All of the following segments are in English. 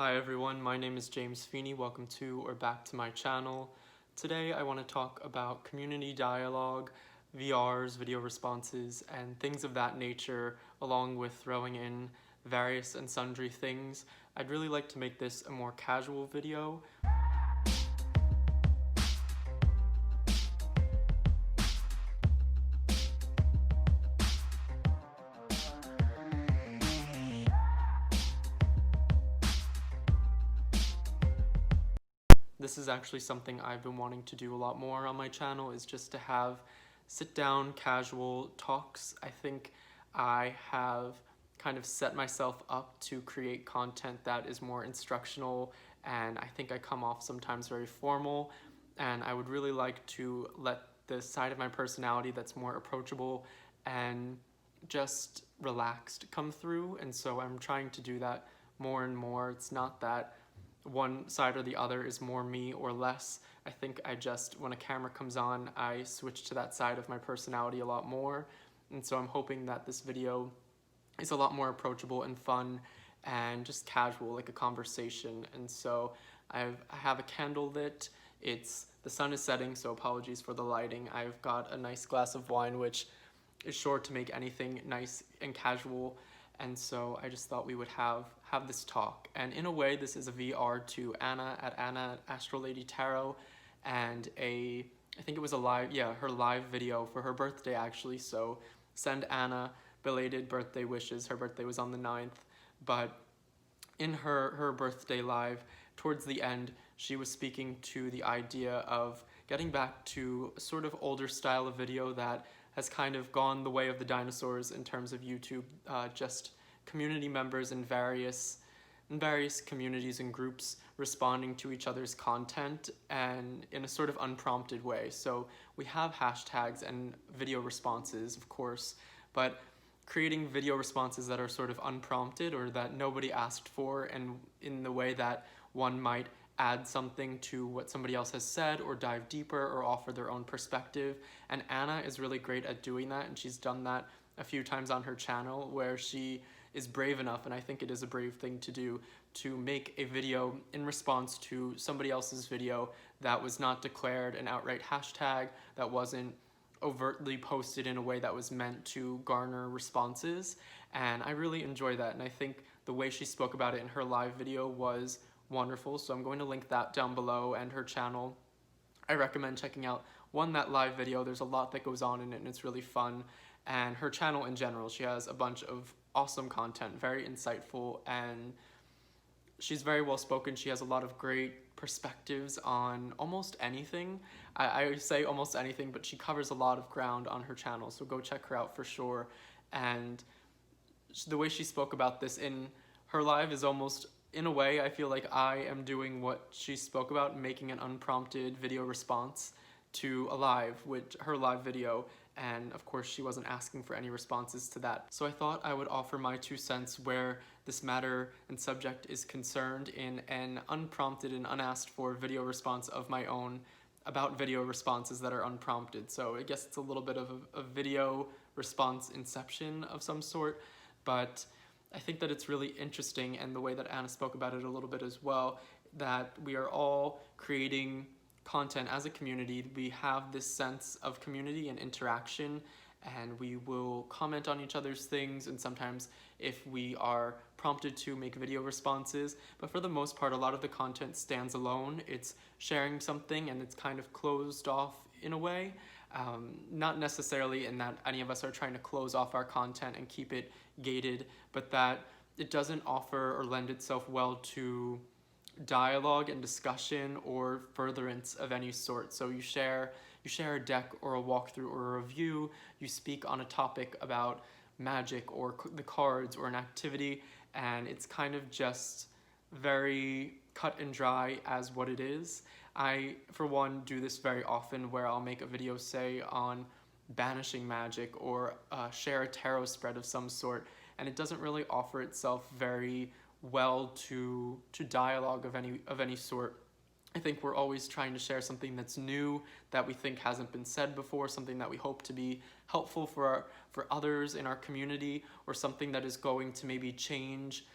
Hi everyone, my name is James Feeney. Welcome to or back to my channel. Today I want to talk about community dialogue, VRs, video responses, and things of that nature, along with throwing in various and sundry things. I'd really like to make this a more casual video. This is actually something I've been wanting to do a lot more on my channel, is just to have sit down casual talks. I think I have kind of set myself up to create content that is more instructional, and I think I come off sometimes very formal, and I would really like to let the side of my personality that's more approachable and just relaxed come through, and so I'm trying to do that more and more. It's not that one side or the other is more me or less. I think I just, when a camera comes on, I switch to that side of my personality a lot more. And so I'm hoping that this video is a lot more approachable and fun and just casual, like a conversation. And so I have a candle lit. The sun is setting, so apologies for the lighting. I've got a nice glass of wine, which is sure to make anything nice and casual. And so I just thought we would have this talk. And in a way, this is a VR to Anna at Astro Lady Tarot, and I think it was her live video for her birthday actually. So send Anna belated birthday wishes. Her birthday was on the 9th, but in her birthday live, towards the end, she was speaking to the idea of getting back to a sort of older style of video that has kind of gone the way of the dinosaurs in terms of YouTube, just community members in various communities and groups responding to each other's content and in a sort of unprompted way. So we have hashtags and video responses, of course, but creating video responses that are sort of unprompted or that nobody asked for, and in the way that one might add something to what somebody else has said or dive deeper or offer their own perspective. And Anna is really great at doing that, and she's done that a few times on her channel, where she is brave enough, and I think it is a brave thing to do, to make a video in response to somebody else's video that was not declared an outright hashtag, that wasn't overtly posted in a way that was meant to garner responses. And I really enjoy that, and I think the way she spoke about it in her live video was wonderful. So I'm going to link that down below, and her channel. I recommend checking out that live video. There's a lot that goes on in it, and it's really fun. And her channel in general, she has a bunch of awesome content, very insightful, and she's very well spoken. She has a lot of great perspectives on almost anything. I say almost anything, but she covers a lot of ground on her channel, so go check her out for sure. And the way she spoke about this in her live is almost, in a way, I feel like I am doing what she spoke about, making an unprompted video response to her live video, and of course she wasn't asking for any responses to that. So I thought I would offer my 2 cents where this matter and subject is concerned in an unprompted and unasked for video response of my own about video responses that are unprompted. So I guess it's a little bit of a video response inception of some sort, but I think that it's really interesting, and the way that Anna spoke about it a little bit as well, that we are all creating content as a community. We have this sense of community and interaction, and we will comment on each other's things, and sometimes if we are prompted to make video responses, but for the most part, a lot of the content stands alone. It's sharing something, and it's kind of closed off in a way. Not necessarily in that any of us are trying to close off our content and keep it gated, but that it doesn't offer or lend itself well to dialogue and discussion or furtherance of any sort. So you share a deck or a walkthrough or a review, you speak on a topic about magic or the cards or an activity, and it's kind of just very cut and dry as what it is. I, for one, do this very often, where I'll make a video, say, on banishing magic or share a tarot spread of some sort, and it doesn't really offer itself very well to dialogue of any sort. I think we're always trying to share something that's new, that we think hasn't been said before, something that we hope to be helpful for others in our community, or something that is going to maybe change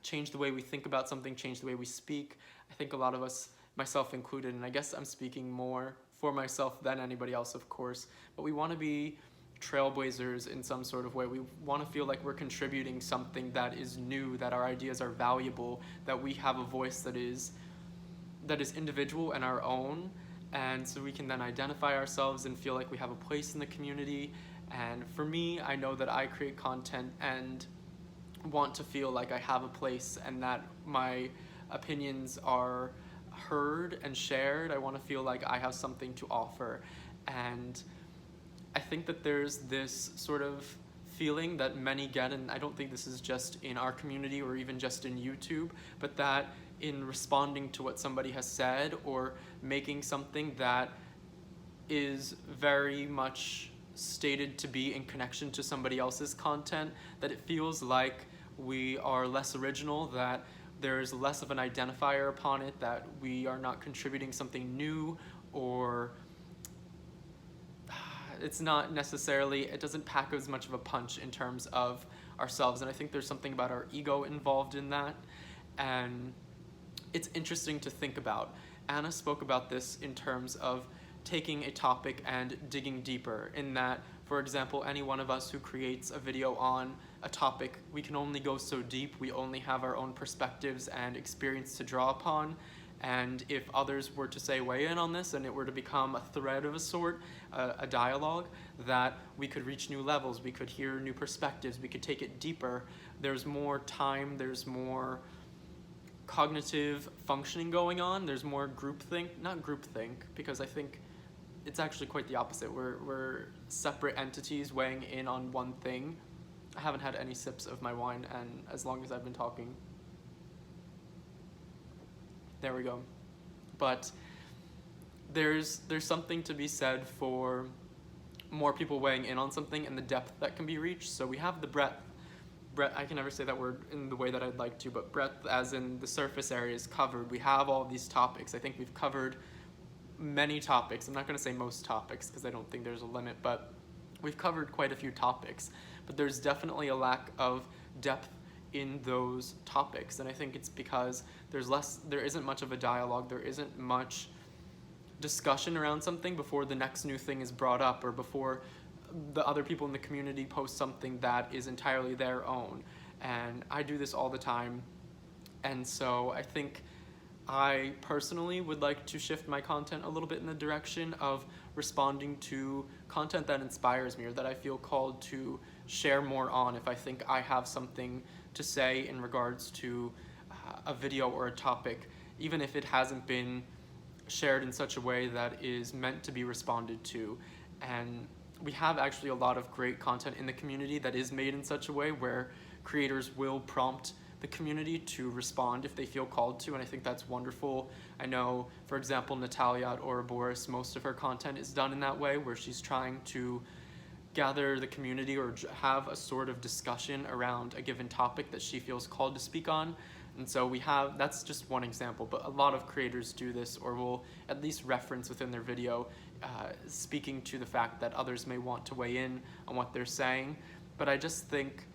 change the way we think about something, change the way we speak. I think a lot of us, myself included, and I guess I'm speaking more for myself than anybody else, of course, but we want to be trailblazers in some sort of way. We want to feel like we're contributing something that is new, that our ideas are valuable, that we have a voice that is individual and our own, and so we can then identify ourselves and feel like we have a place in the community. And for me, I know that I create content and want to feel like I have a place and that my opinions are heard and shared. I want to feel like I have something to offer. And I think that there's this sort of feeling that many get, and I don't think this is just in our community or even just in YouTube, but that in responding to what somebody has said or making something that is very much stated to be in connection to somebody else's content, that it feels like we are less original, that there's less of an identifier upon it, that we are not contributing something new, or it's not necessarily, it doesn't pack as much of a punch in terms of ourselves. And I think there's something about our ego involved in that. And it's interesting to think about. Anna spoke about this in terms of taking a topic and digging deeper, in that, for example, any one of us who creates a video on a topic, we can only go so deep, we only have our own perspectives and experience to draw upon. And if others were to say weigh in on this and it were to become a thread of a sort, a dialogue, that we could reach new levels, we could hear new perspectives, we could take it deeper. There's more time, there's more cognitive functioning going on, there's more groupthink, not groupthink, because I think it's actually quite the opposite. We're separate entities weighing in on one thing. I haven't had any sips of my wine, and as long as I've been talking. There we go. But there's something to be said for more people weighing in on something and the depth that can be reached. So we have the breadth. I can never say that word in the way that I'd like to, but breadth as in the surface area is covered. We have all these topics. I think we've covered many topics. I'm not going to say most topics because I don't think there's a limit, but we've covered quite a few topics. But there's definitely a lack of depth in those topics, and I think it's because there isn't much of a dialogue, there isn't much discussion around something before the next new thing is brought up, or before the other people in the community post something that is entirely their own. And I do this all the time, and so I think I personally would like to shift my content a little bit in the direction of responding to content that inspires me, or that I feel called to share more on if I think I have something to say in regards to a video or a topic, even if it hasn't been shared in such a way that is meant to be responded to. And we have actually a lot of great content in the community that is made in such a way where creators will prompt the community to respond if they feel called to, and I think that's wonderful. I know, for example, Natalia at Ouroboros, most of her content is done in that way, where she's trying to gather the community or have a sort of discussion around a given topic that she feels called to speak on. And so that's just one example, but a lot of creators do this, or will at least reference within their video, speaking to the fact that others may want to weigh in on what they're saying. But I just think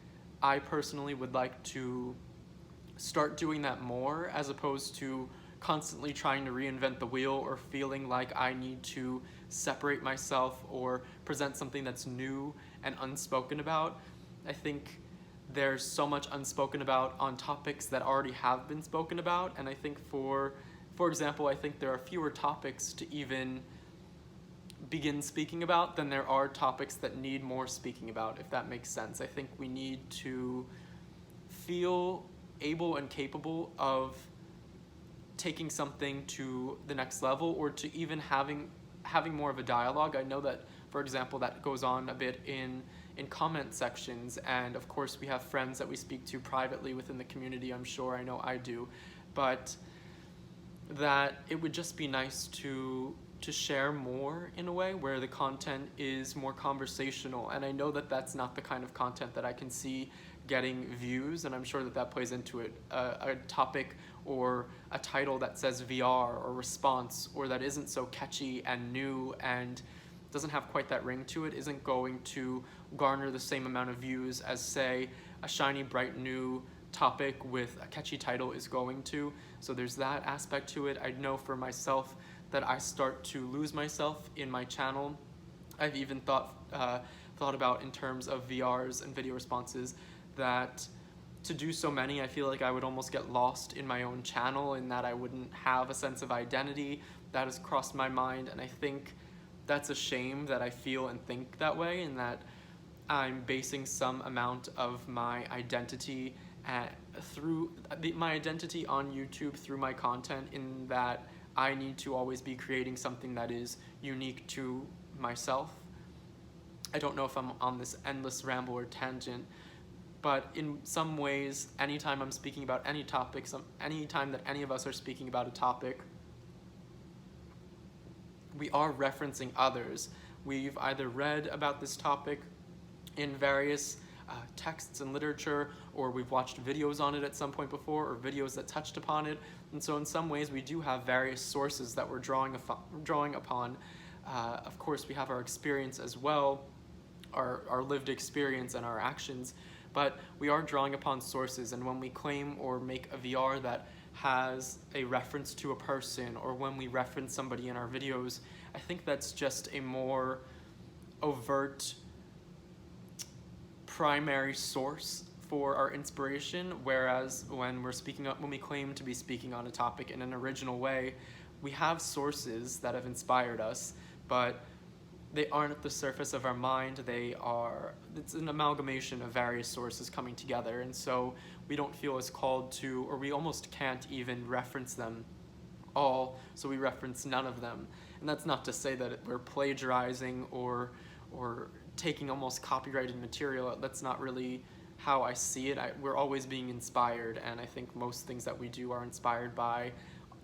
I personally would like to start doing that more, as opposed to constantly trying to reinvent the wheel, or feeling like I need to separate myself or present something that's new and unspoken about. I think there's so much unspoken about on topics that already have been spoken about, and I think for example, I think there are fewer topics to even begin speaking about than there are topics that need more speaking about, if that makes sense. I think we need to feel able and capable of taking something to the next level, or to even having more of a dialogue. I know that, for example, that goes on a bit in comment sections, and of course we have friends that we speak to privately within the community, I'm sure, I know I do, but that it would just be nice to share more in a way where the content is more conversational. And I know that that's not the kind of content that I can see getting views, and I'm sure that plays into it. A topic or a title that says VR or response, or that isn't so catchy and new and doesn't have quite that ring to it, isn't going to garner the same amount of views as, say, a shiny, bright, new topic with a catchy title is going to. So there's that aspect to it. I know for myself that I start to lose myself in my channel. I've even thought about in terms of VRs and video responses that to do so many, I feel like I would almost get lost in my own channel and that I wouldn't have a sense of identity. That has crossed my mind, and I think that's a shame that I feel and think that way, and that I'm basing some amount of my identity my identity on YouTube through my content, in that I need to always be creating something that is unique to myself. I don't know if I'm on this endless ramble or tangent, but in some ways, anytime I'm speaking about any topic, anytime that any of us are speaking about a topic, we are referencing others. We've either read about this topic in various texts and literature, or we've watched videos on it at some point before, or videos that touched upon it. And so in some ways, we do have various sources that we're drawing upon. Of course, we have our experience as well, our lived experience and our actions, but we are drawing upon sources. And when we claim or make a VR that has a reference to a person, or when we reference somebody in our videos, I think that's just a more overt primary source for our inspiration, whereas when we claim to be speaking on a topic in an original way, we have sources that have inspired us, but they aren't at the surface of our mind. It's an amalgamation of various sources coming together, and so we don't feel as called to, or we almost can't even reference them all, so we reference none of them. And that's not to say that we're plagiarizing or taking almost copyrighted material. That's not really how I see it. We're always being inspired, and I think most things that we do are inspired by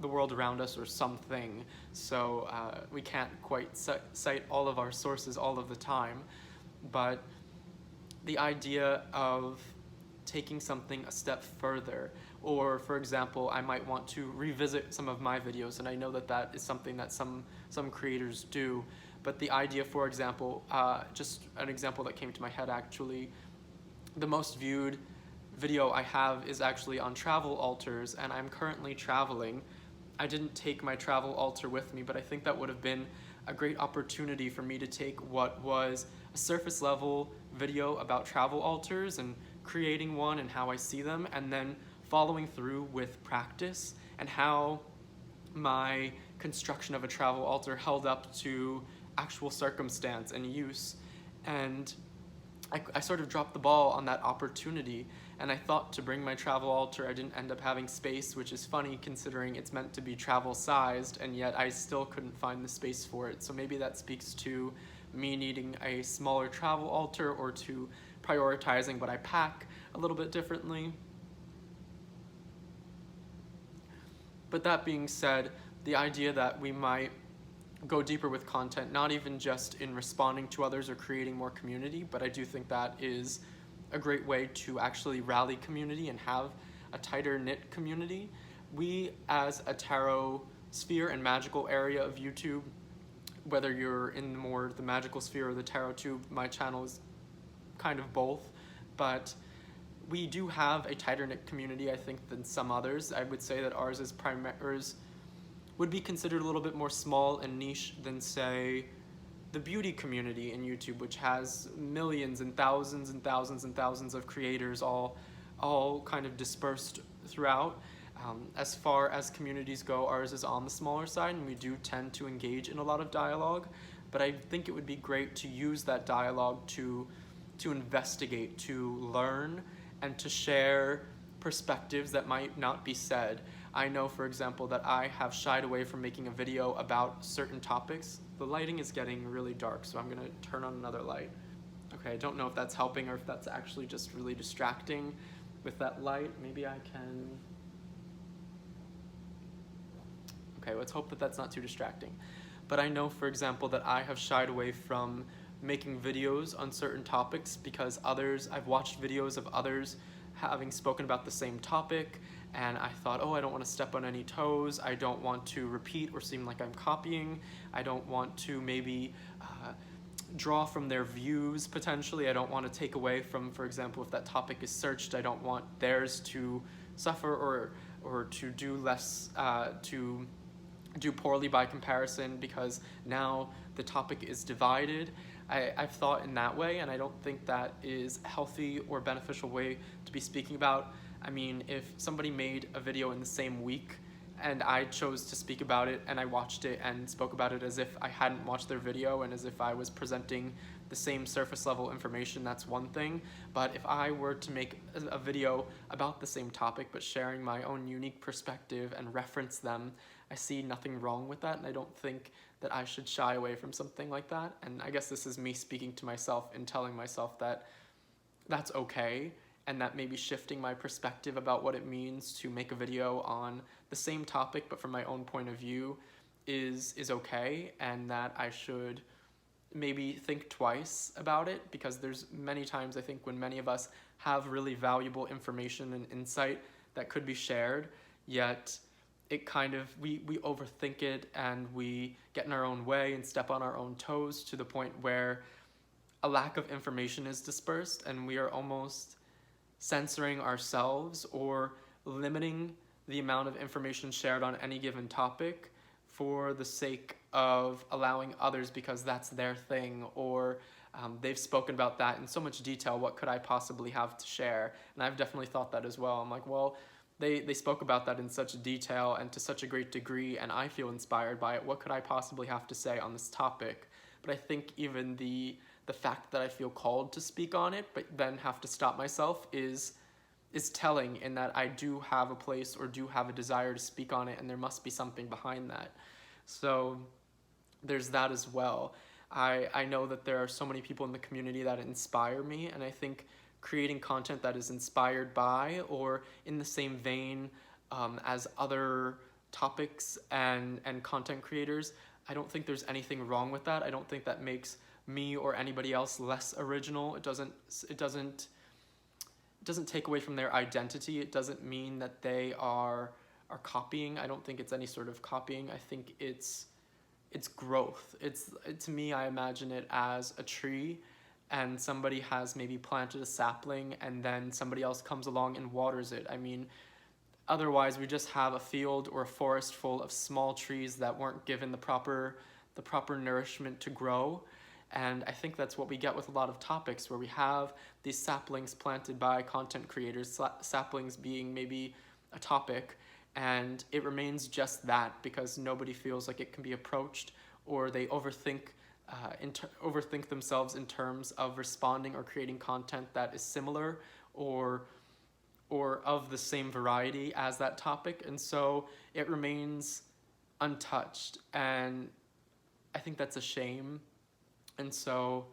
the world around us or something. So we can't quite cite all of our sources all of the time, but the idea of taking something a step further, or for example, I might want to revisit some of my videos, and I know that that is something that some creators do, but the idea, for example, just an example that came to my head actually, the most viewed video I have is actually on travel altars, and I'm currently traveling. I didn't take my travel altar with me, but I think that would have been a great opportunity for me to take what was a surface level video about travel altars and creating one and how I see them, and then following through with practice and how my construction of a travel altar held up to actual circumstance and use. And I sort of dropped the ball on that opportunity, and I thought to bring my travel altar. I didn't end up having space, which is funny considering it's meant to be travel sized, and yet I still couldn't find the space for it. So maybe that speaks to me needing a smaller travel altar, or to prioritizing what I pack a little bit differently. But that being said, the idea that we might go deeper with content, not even just in responding to others or creating more community, but I do think that is a great way to actually rally community and have a tighter knit community. We, as a tarot sphere and magical area of YouTube, whether you're in more the magical sphere or the tarot tube, my channel is kind of both, but we do have a tighter knit community, I think, than some others. I would say that ours would be considered a little bit more small and niche than, say, the beauty community in YouTube, which has millions and thousands and thousands and thousands of creators all kind of dispersed throughout. As far as communities go, ours is on the smaller side, and we do tend to engage in a lot of dialogue, but I think it would be great to use that dialogue to investigate, to learn, and to share perspectives that might not be said. I know, for example, that I have shied away from making a video about certain topics. The lighting is getting really dark, so I'm gonna turn on another light. Okay, I don't know if that's helping or if that's actually just really distracting with that light. Maybe I can... Okay, let's hope that that's not too distracting. But I know, for example, that I have shied away from making videos on certain topics because I've watched videos of others having spoken about the same topic, and I thought, oh, I don't want to step on any toes, I don't want to repeat or seem like I'm copying, I don't want to maybe draw from their views potentially. I don't want to take away from, for example, if that topic is searched, I don't want theirs to suffer or to do less, to do poorly by comparison because now the topic is divided. I've thought in that way, and I don't think that is a healthy or beneficial way to be speaking about. I mean, if somebody made a video in the same week and I chose to speak about it and I watched it and spoke about it as if I hadn't watched their video and as if I was presenting the same surface level information, that's one thing. But if I were to make a video about the same topic but sharing my own unique perspective and reference them, I see nothing wrong with that, and I don't think that I should shy away from something like that. And I guess this is me speaking to myself and telling myself that that's okay, and that maybe shifting my perspective about what it means to make a video on the same topic but from my own point of view is okay, and that I should maybe think twice about it, because there's many times I think when many of us have really valuable information and insight that could be shared, yet it kind of, we overthink it and we get in our own way and step on our own toes to the point where a lack of information is dispersed and we are almost censoring ourselves or limiting the amount of information shared on any given topic for the sake of allowing others because that's their thing, or they've spoken about that in so much detail, what could I possibly have to share? And I've definitely thought that as well. I'm like, well, they spoke about that in such detail and to such a great degree, and I feel inspired by it. What could I possibly have to say on this topic? But I think even the fact that I feel called to speak on it, but then have to stop myself is telling, in that I do have a place or do have a desire to speak on it, and there must be something behind that. So there's that as well. I know that there are so many people in the community that inspire me, and I think creating content that is inspired by or in the same vein as other topics and content creators, I don't think there's anything wrong with that. I don't think that makes me or anybody else less original. It doesn't take away from their identity. It doesn't mean that they are copying. I don't think it's any sort of copying. I think it's growth. To me, I imagine it as a tree, and somebody has maybe planted a sapling and then somebody else comes along and waters it. I mean, otherwise we just have a field or a forest full of small trees that weren't given the proper nourishment to grow. And I think that's what we get with a lot of topics, where we have these saplings planted by content creators, saplings being maybe a topic, and it remains just that because nobody feels like it can be approached, or they overthink themselves in terms of responding or creating content that is similar or of the same variety as that topic, and so it remains untouched, and I think that's a shame. And so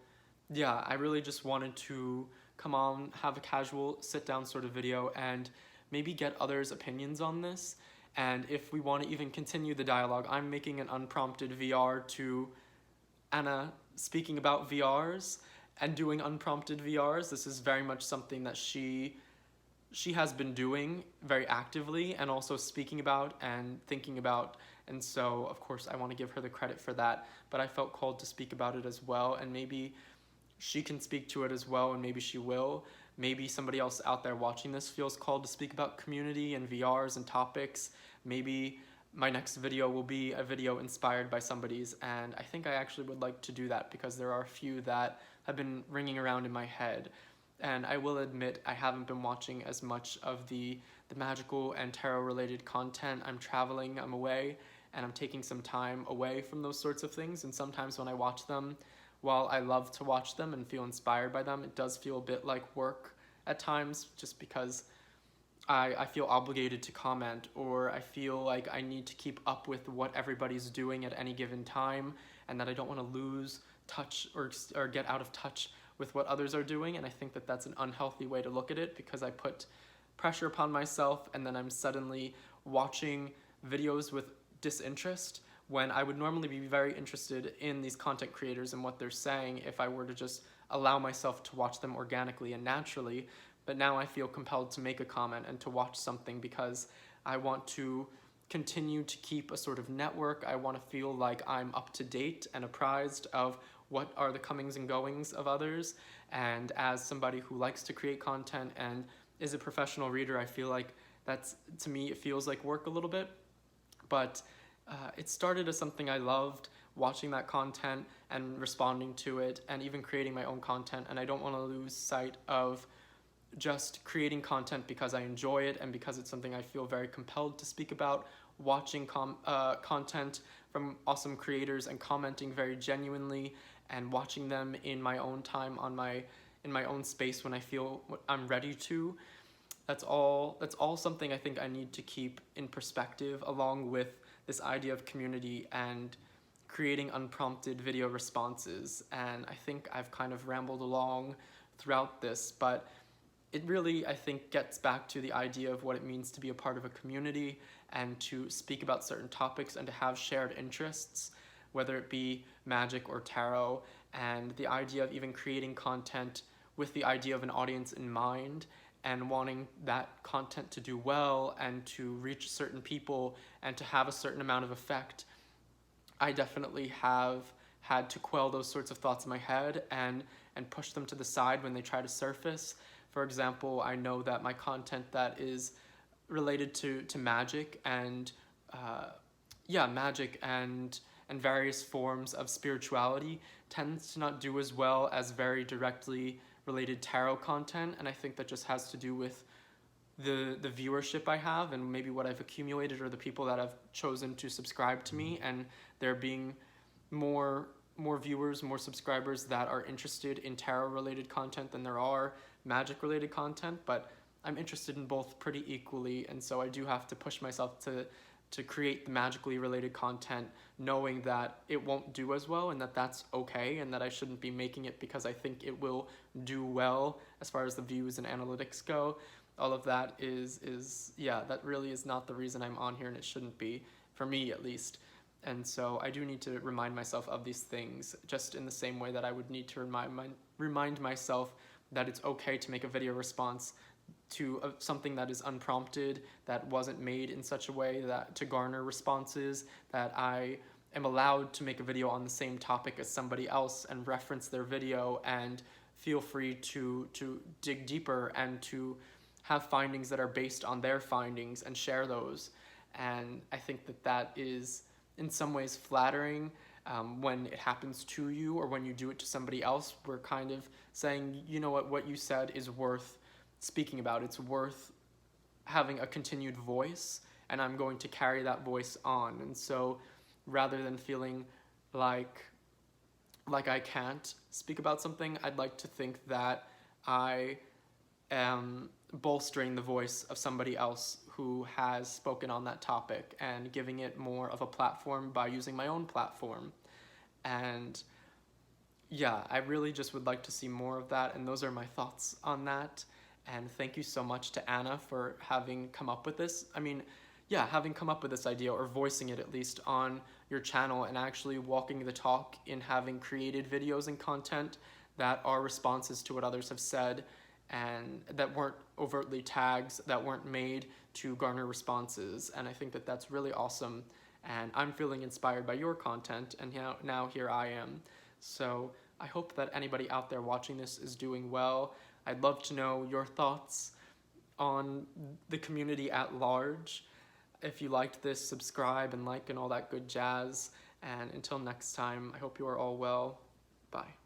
yeah, I really just wanted to come on, have a casual sit down sort of video and maybe get others' opinions on this. And if we want to even continue the dialogue, I'm making an unprompted VR to Anna speaking about VRs and doing unprompted VRs. This is very much something that she has been doing very actively and also speaking about and thinking about. And so, of course, I want to give her the credit for that. But I felt called to speak about it as well. And maybe she can speak to it as well, and maybe she will. Maybe somebody else out there watching this feels called to speak about community and VRs and topics. Maybe my next video will be a video inspired by somebody's, and I think I actually would like to do that because there are a few that have been ringing around in my head. And I will admit I haven't been watching as much of the magical and tarot related content. I'm traveling, I'm away, and I'm taking some time away from those sorts of things, and sometimes when I watch them, while I love to watch them and feel inspired by them, it does feel a bit like work at times, just because I feel obligated to comment, or I feel like I need to keep up with what everybody's doing at any given time, and that I don't want to lose touch or get out of touch with what others are doing. And I think that that's an unhealthy way to look at it, because I put pressure upon myself and then I'm suddenly watching videos with disinterest when I would normally be very interested in these content creators and what they're saying if I were to just allow myself to watch them organically and naturally. But now I feel compelled to make a comment and to watch something because I want to continue to keep a sort of network. I want to feel like I'm up to date and apprised of what are the comings and goings of others. And as somebody who likes to create content and is a professional reader, I feel like that's, to me, it feels like work a little bit. But it started as something I loved, watching that content and responding to it, and even creating my own content. And I don't want to lose sight of just creating content because I enjoy it and because it's something I feel very compelled to speak about, watching content from awesome creators and commenting very genuinely, and watching them in my own time in my own space when I feel I'm ready to. That's all something I think I need to keep in perspective, along with this idea of community and creating unprompted video responses. And I think I've kind of rambled along throughout this, but it really, I think, gets back to the idea of what it means to be a part of a community and to speak about certain topics and to have shared interests, whether it be magic or tarot, and the idea of even creating content with the idea of an audience in mind and wanting that content to do well and to reach certain people and to have a certain amount of effect. I definitely have had to quell those sorts of thoughts in my head and push them to the side when they try to surface. For example, I know that my content that is related to magic and magic and various forms of spirituality tends to not do as well as very directly related tarot content, and I think that just has to do with the viewership I have and maybe what I've accumulated or the people that have chosen to subscribe to me, and there being more viewers, more subscribers that are interested in tarot related content than there are magic related content. But I'm interested in both pretty equally, and so I do have to push myself to create the magically related content, knowing that it won't do as well and that that's okay, and that I shouldn't be making it because I think it will do well as far as the views and analytics go. All of that is that really is not the reason I'm on here, and it shouldn't be, for me at least. And so I do need to remind myself of these things, just in the same way that I would need to remind myself that it's okay to make a video response to something that is unprompted, that wasn't made in such a way that to garner responses, that I am allowed to make a video on the same topic as somebody else and reference their video and feel free to dig deeper and to have findings that are based on their findings and share those. And I think that that is in some ways flattering when it happens to you or when you do it to somebody else. We're kind of saying, you know what you said is worth speaking about. It's worth having a continued voice, and I'm going to carry that voice on. And so rather than feeling like I can't speak about something, I'd like to think that I am bolstering the voice of somebody else who has spoken on that topic and giving it more of a platform by using my own platform. And yeah, I really just would like to see more of that, and those are my thoughts on that. And thank you so much to Anna for having come up with this. Having come up with this idea, or voicing it at least on your channel, and actually walking the talk in having created videos and content that are responses to what others have said, and that weren't overtly tags, that weren't made to garner responses. And I think that that's really awesome. And I'm feeling inspired by your content, and now here I am. So I hope that anybody out there watching this is doing well. I'd love to know your thoughts on the community at large. If you liked this, subscribe and like and all that good jazz. And until next time, I hope you are all well. Bye.